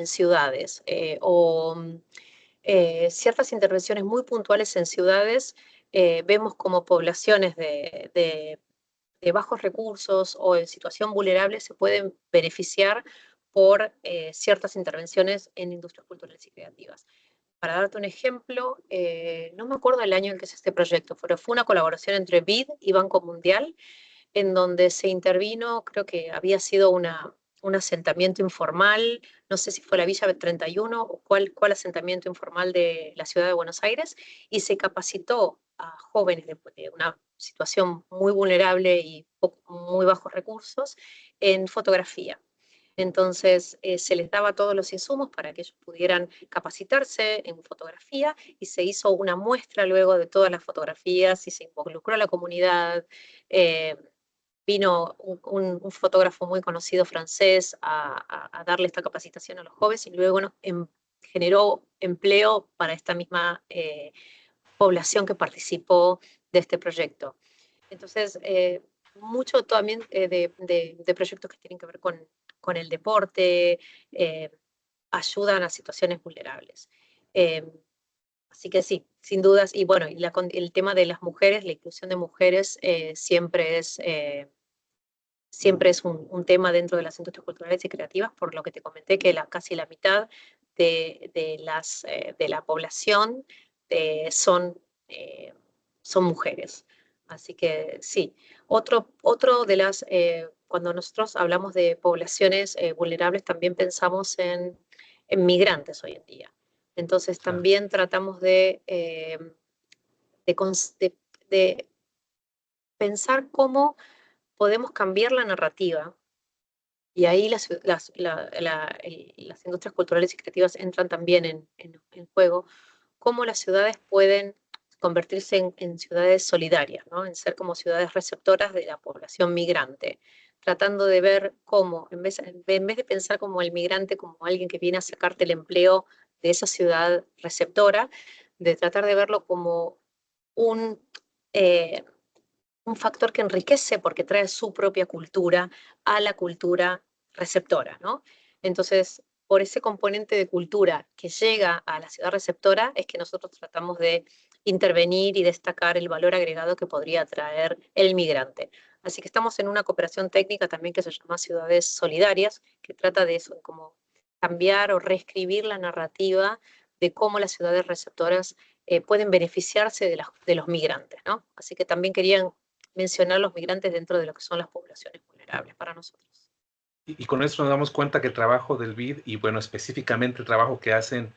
Speaker 2: ciudades, o ciertas intervenciones muy puntuales en ciudades. Vemos como poblaciones de bajos recursos o en situación vulnerable se pueden beneficiar por ciertas intervenciones en industrias culturales y creativas. Para darte un ejemplo, no me acuerdo el año en que es este proyecto, pero fue una colaboración entre BID y Banco Mundial, en donde se intervino, creo que había sido un asentamiento informal, no sé si fue la Villa 31 o cuál asentamiento informal de la ciudad de Buenos Aires, y se capacitó a jóvenes de una situación muy vulnerable y muy bajos recursos en fotografía. Entonces, se les daba todos los insumos para que ellos pudieran capacitarse en fotografía y se hizo una muestra luego de todas las fotografías y se involucró a la comunidad. Eh, Vino un fotógrafo muy conocido francés a darle esta capacitación a los jóvenes y luego generó empleo para esta misma población que participó de este proyecto. Entonces, mucho también de proyectos que tienen que ver con el deporte, eh, ayudan a situaciones vulnerables. Eh, Así que sí, sin dudas. Y bueno, el tema de las mujeres, la inclusión de mujeres siempre es un tema dentro de las industrias culturales y creativas, por lo que te comenté que casi la mitad de la población son, son mujeres. Así que sí. Otro de cuando nosotros hablamos de poblaciones vulnerables, también pensamos en migrantes hoy en día. Entonces
Speaker 1: Claro.
Speaker 2: también tratamos de, de pensar cómo podemos cambiar la narrativa y ahí las industrias culturales y creativas entran también en juego, cómo las ciudades pueden convertirse en ciudades solidarias, ¿no? En ser como ciudades receptoras de la población migrante, tratando de ver cómo, en vez de pensar como el migrante como alguien que viene a sacarte el empleo de esa ciudad receptora, de tratar de verlo como un, eh, un factor que enriquece porque trae su propia cultura a la cultura receptora, ¿no? Entonces, por ese componente de cultura que llega a la ciudad receptora es que nosotros tratamos de intervenir y destacar el valor agregado que podría traer el migrante. Así que estamos en una cooperación técnica también que se llama Ciudades Solidarias, que trata de eso, de cómo cambiar o reescribir la narrativa de cómo las ciudades receptoras pueden beneficiarse de los migrantes, ¿no? Así que también querían mencionar los migrantes dentro de lo que son las poblaciones vulnerables para nosotros.
Speaker 1: Y con esto nos damos cuenta que el trabajo del BID y bueno, específicamente el trabajo que hacen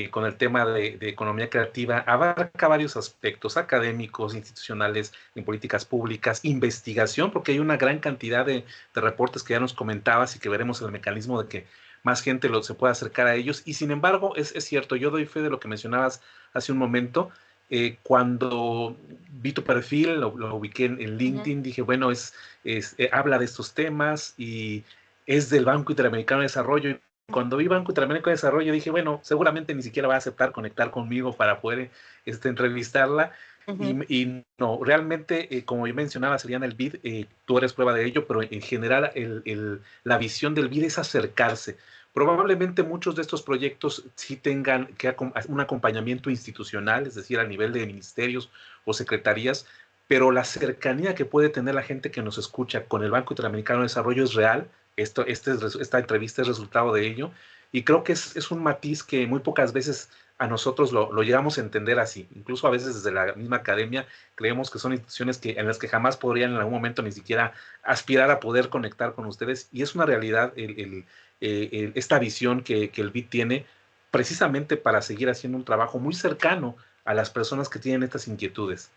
Speaker 1: con el tema de economía creativa abarca varios aspectos académicos, institucionales, en políticas públicas, investigación, porque hay una gran cantidad de reportes que ya nos comentabas y que veremos el mecanismo de que más gente se pueda acercar a ellos. Y sin embargo, es cierto, yo doy fe de lo que mencionabas hace un momento. Cuando vi tu perfil, lo ubiqué en
Speaker 2: Ujú.
Speaker 1: LinkedIn, dije, bueno, habla de estos temas y es del Banco Interamericano de Desarrollo. Y cuando vi Banco Interamericano de Desarrollo dije, bueno, seguramente ni siquiera va a aceptar conectar conmigo para poder entrevistarla.
Speaker 2: Ujú.
Speaker 1: Y no, realmente, como yo mencionaba, serían el BID, tú eres prueba de ello, pero en general la visión del BID es acercarse. Probablemente muchos de estos proyectos sí tengan un acompañamiento institucional, es decir, a nivel de ministerios o secretarías, pero la cercanía que puede tener la gente que nos escucha con el Banco Interamericano de Desarrollo es real. Esta entrevista es resultado de ello y creo que es un matiz que muy pocas veces a nosotros lo llegamos a entender así. Incluso a veces desde la misma academia creemos que son instituciones en las que jamás podrían en algún momento ni siquiera aspirar a poder conectar con ustedes y es una realidad esta visión que el BID tiene precisamente para seguir haciendo un trabajo muy cercano a las personas que tienen estas inquietudes.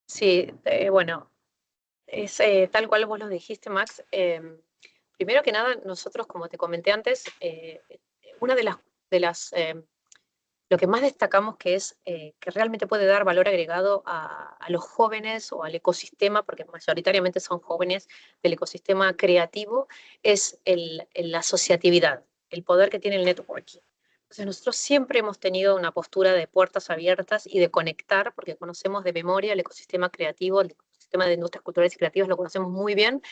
Speaker 2: Sí, bueno, es tal cual vos lo dijiste, Max. Primero que nada, nosotros, como te comenté antes, una de las lo que más destacamos que es que realmente puede dar valor agregado a los jóvenes o al ecosistema, porque mayoritariamente son jóvenes del ecosistema creativo, es la asociatividad, el poder que tiene el networking. Entonces nosotros siempre hemos tenido una postura de puertas abiertas y de conectar, porque conocemos de memoria el ecosistema creativo, el ecosistema de industrias culturales y creativas lo conocemos muy bien,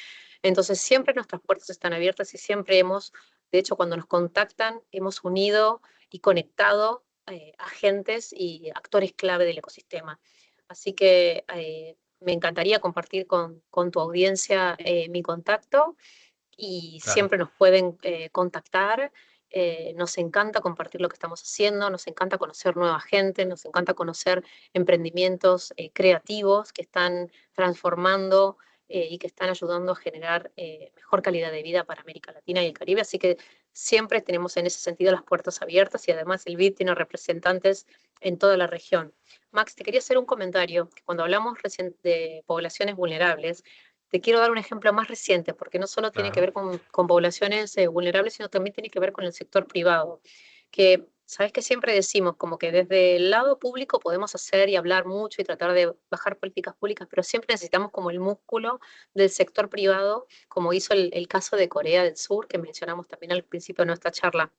Speaker 2: entonces siempre nuestras puertas están abiertas y siempre de hecho cuando nos contactan, hemos unido y conectado agentes y actores clave del ecosistema. Así que me encantaría compartir con tu audiencia mi contacto y
Speaker 1: Claro.
Speaker 2: siempre nos pueden contactar. Nos encanta compartir lo que estamos haciendo, nos encanta conocer nueva gente, nos encanta conocer emprendimientos creativos que están transformando y que están ayudando a generar mejor calidad de vida para América Latina y el Caribe. Así que siempre tenemos en ese sentido las puertas abiertas y además el BID tiene representantes en toda la región. Max, te quería hacer un comentario. Cuando hablamos de poblaciones vulnerables, te quiero dar un ejemplo más reciente, porque no solo tiene que
Speaker 1: Claro.
Speaker 2: ver con poblaciones vulnerables, sino también tiene que ver con el sector privado, que sabes que siempre decimos como que desde el lado público podemos hacer y hablar mucho y tratar de bajar políticas públicas, pero siempre necesitamos como el músculo del sector privado, como hizo el caso de Corea del Sur, que mencionamos también al principio de nuestra charla.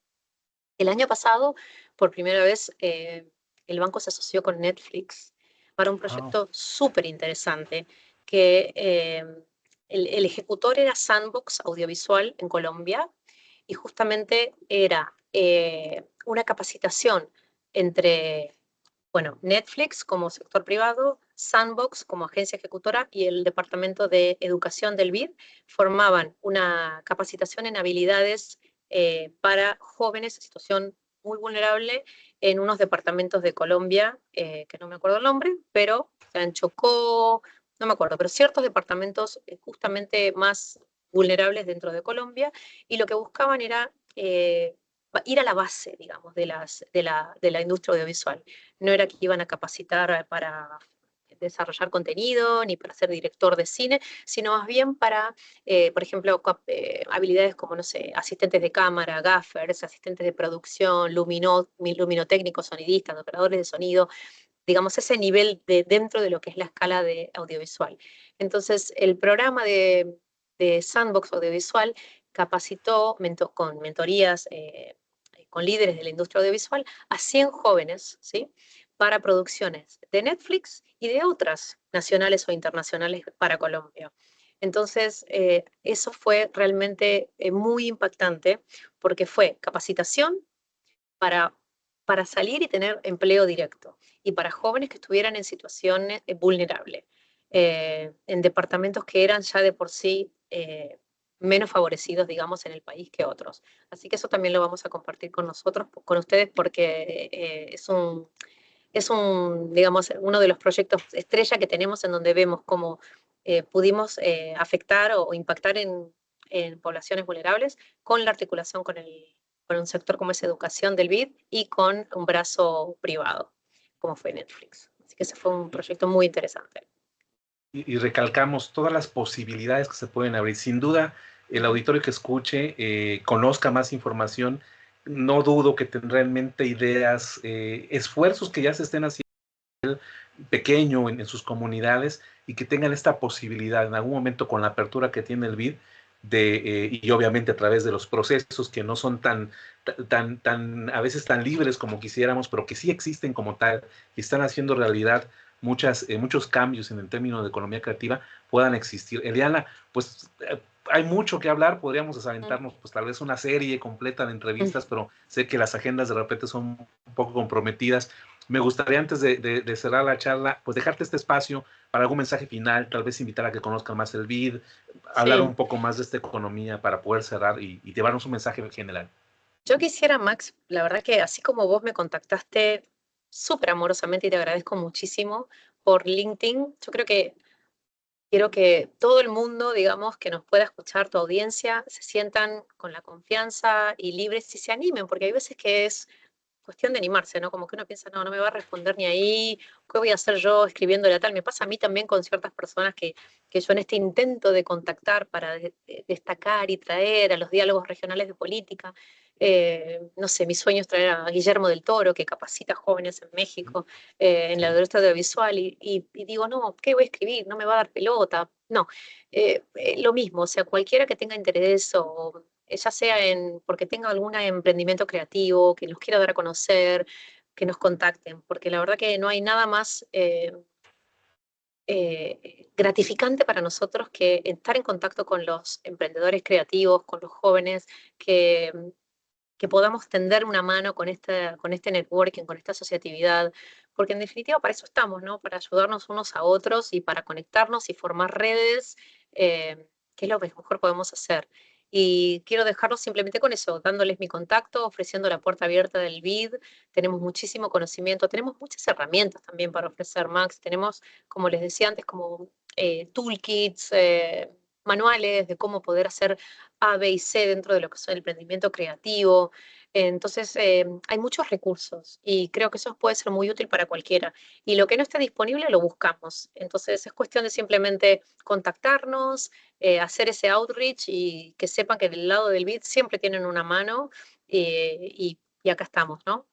Speaker 2: El año pasado, por primera vez, el banco se asoció con Netflix para un
Speaker 1: Ah,
Speaker 2: proyecto súper interesante, que el ejecutor era Sandbox Audiovisual en Colombia y justamente era una capacitación entre, bueno, Netflix como sector privado, Sandbox como agencia ejecutora y el Departamento de Educación del BID formaban una capacitación en habilidades para jóvenes en situación muy vulnerable en unos departamentos de Colombia, que no me acuerdo el nombre, pero en Chocó, no me acuerdo, pero ciertos departamentos justamente más vulnerables dentro de Colombia, y lo que buscaban era ir a la base, digamos, de la industria audiovisual. No era que iban a capacitar para desarrollar contenido, ni para ser director de cine, sino más bien para, por ejemplo, habilidades como, no sé, asistentes de cámara, gaffers, asistentes de producción, luminotécnicos, sonidistas, operadores de sonido, digamos, ese nivel de dentro de lo que es la escala de audiovisual. Entonces, el programa de Sandbox Audiovisual capacitó con mentorías con líderes de la industria audiovisual a 100 jóvenes, ¿sí? Para producciones de Netflix y de otras nacionales o internacionales para Colombia. Entonces, eso fue realmente muy impactante porque fue capacitación para, para salir y tener empleo directo y para jóvenes que estuvieran en situaciones vulnerables, en departamentos que eran ya de por sí menos favorecidos, digamos, en el país que otros. Así que eso también lo vamos a compartir con nosotros, con ustedes, porque es un, digamos, uno de los proyectos estrella que tenemos en donde vemos cómo pudimos afectar o impactar en poblaciones vulnerables con la articulación con un sector como es educación del BID y con un brazo privado, como fue Netflix. Así que ese fue un proyecto muy interesante.
Speaker 1: y recalcamos todas las posibilidades que se pueden abrir. Sin duda, el
Speaker 2: Ujú.
Speaker 1: auditorio que escuche, conozca más información, no dudo que tendrá en mente ideas, esfuerzos que ya se estén haciendo pequeño en sus comunidades y que tengan esta posibilidad en algún momento con la apertura que tiene el BID y obviamente a través de los procesos que no son a veces tan libres como quisiéramos, pero que sí existen como tal y están haciendo realidad muchos cambios en el término de economía creativa puedan existir. Eliana, pues hay mucho que hablar, podríamos
Speaker 2: Mm.
Speaker 1: aventarnos pues tal vez una serie completa de entrevistas, pero sé que las agendas de repente son un poco comprometidas. Me gustaría antes de cerrar la charla, pues dejarte este espacio para algún mensaje final, tal vez invitar a que conozcan más el BID, hablar
Speaker 2: Sí,
Speaker 1: un poco más de esta economía para poder cerrar y llevarnos un mensaje general.
Speaker 2: yo quisiera, Max, la verdad que así como vos me contactaste súper amorosamente y te agradezco muchísimo por LinkedIn, yo creo que quiero que todo el mundo, digamos, que nos pueda escuchar, tu audiencia, se sientan con la confianza y libres y se animen, porque hay veces que es cuestión de animarse, ¿no? Como que uno piensa, no, no me va a responder ni ahí, ¿qué voy a hacer yo escribiéndole a tal? Me pasa a mí también con ciertas personas que yo en este intento de contactar para destacar y traer a los diálogos regionales de política, no sé, mi sueño es traer a Guillermo del Toro, que capacita jóvenes en México en la
Speaker 1: Sí.
Speaker 2: industria audiovisual, y digo, no, ¿qué voy a escribir? No me va a dar pelota. No, lo mismo, o sea, cualquiera que tenga interés o ya sea porque tenga algún emprendimiento creativo, que nos quiera dar a conocer, que nos contacten, porque la verdad que no hay nada más gratificante para nosotros que estar en contacto con los emprendedores creativos, con los jóvenes, que podamos tender una mano con este networking, con esta asociatividad, porque en definitiva para eso estamos, ¿no? Para ayudarnos unos a otros y para conectarnos y formar redes, que es lo que mejor podemos hacer. Y quiero dejarlos simplemente con eso, dándoles mi contacto, ofreciendo la puerta abierta del BID. Tenemos muchísimo conocimiento, tenemos muchas herramientas también para ofrecer, Max. Tenemos, como les decía antes, como toolkits, manuales de cómo poder hacer A, B y C dentro de lo que es el emprendimiento creativo. Entonces, hay muchos recursos y creo que eso puede ser muy útil para cualquiera. Y lo que no esté disponible lo buscamos. Entonces, es cuestión de simplemente contactarnos, hacer ese outreach y que sepan que del lado del BID siempre tienen una mano y acá estamos, ¿no?